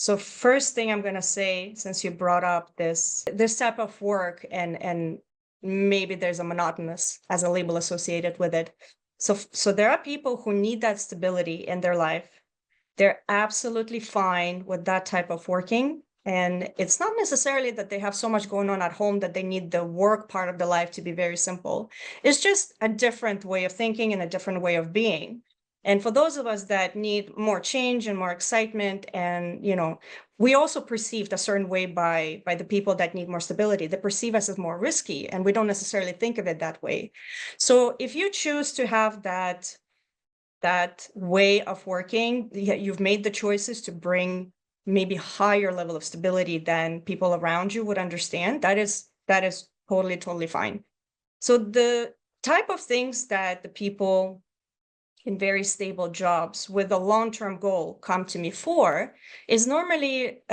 So first thing I'm going to say, since you brought up this type of work, and maybe there's a monotonous as a label associated with it. So there are people who need that stability in their life. They're absolutely fine with that type of working. And it's not necessarily that they have so much going on at home that they need the work part of the life to be very simple. It's just a different way of thinking and a different way of being. And for those of us that need more change and more excitement, and we also perceived a certain way by the people that need more stability. They perceive us as more risky, and we don't necessarily think of it that way. So if you choose to have that way of working, you've made the choices to bring maybe higher level of stability than people around you would understand. That is totally fine. So the type of things that the people in very stable jobs with a long-term goal come to me for is normally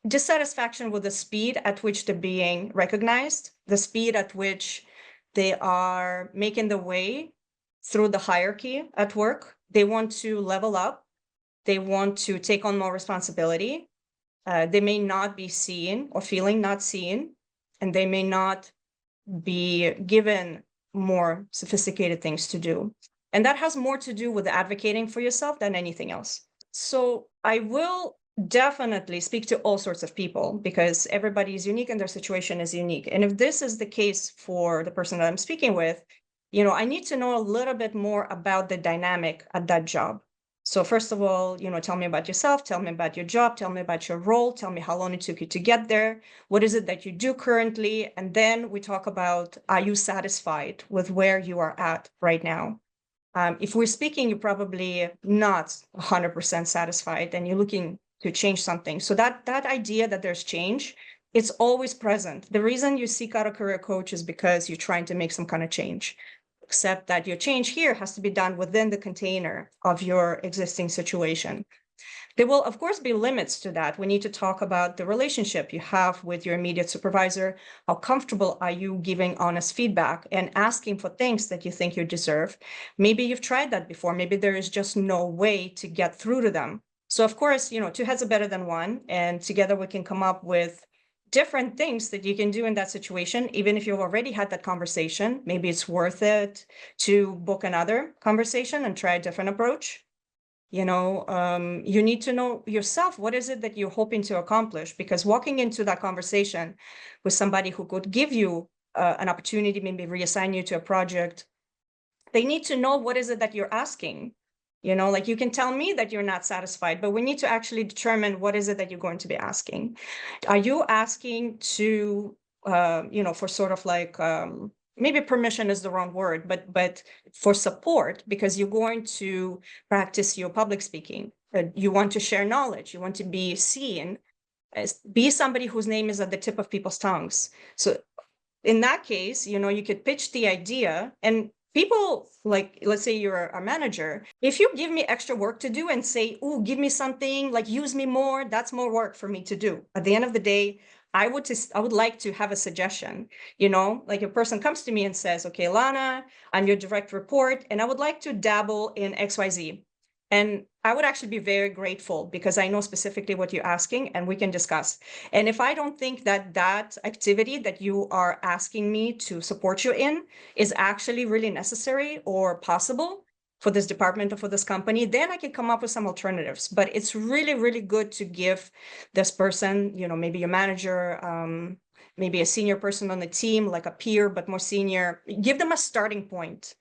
dissatisfaction with the speed at which they're being recognized, the speed at which they are making the way through the hierarchy at work. They want to level up. They want to take on more responsibility. They may not be seen or feeling not seen, and they may not be given more sophisticated things to do. And that has more to do with advocating for yourself than anything else. So I will definitely speak to all sorts of people because everybody is unique and their situation is unique. And if this is the case for the person that I'm speaking with, I need to know a little bit more about the dynamic at that job. So first of all, tell me about yourself, tell me about your job, tell me about your role, tell me how long it took you to get there, what is it that you do currently, and then we talk about, are you satisfied with where you are at right now? If we're speaking, you're probably not 100% satisfied and you're looking to change something. So that idea that there's change, it's always present. The reason you seek out a career coach is because you're trying to make some kind of change, except that your change here has to be done within the container of your existing situation. There will, of course, be limits to that. We need to talk about the relationship you have with your immediate supervisor. How comfortable are you giving honest feedback and asking for things that you think you deserve? Maybe you've tried that before. Maybe there is just no way to get through to them. So, of course, two heads are better than one. And together we can come up with different things that you can do in that situation. Even if you've already had that conversation, maybe it's worth it to book another conversation and try a different approach. You need to know yourself, what is it that you're hoping to accomplish? Because walking into that conversation with somebody who could give you an opportunity, maybe reassign you to a project, they need to know what is it that you're asking. Like you can tell me that you're not satisfied, but we need to actually determine what is it that you're going to be asking. Are you asking to, for sort of like, maybe permission is the wrong word, but for support, because you're going to practice your public speaking. You want to share knowledge. You want to be seen, be somebody whose name is at the tip of people's tongues. So in that case, you could pitch the idea, and people, like, let's say you're a manager, if you give me extra work to do and say, oh, give me something, like use me more, that's more work for me to do. At the end of the day, I would like to have a suggestion, like a person comes to me and says, okay, Lana, I'm your direct report, and I would like to dabble in XYZ. And I would actually be very grateful because I know specifically what you're asking and we can discuss. And if I don't think that that activity that you are asking me to support you in is actually really necessary or possible for this department or for this company, then I can come up with some alternatives. But it's really, really good to give this person, maybe your manager, maybe a senior person on the team, like a peer, but more senior, give them a starting point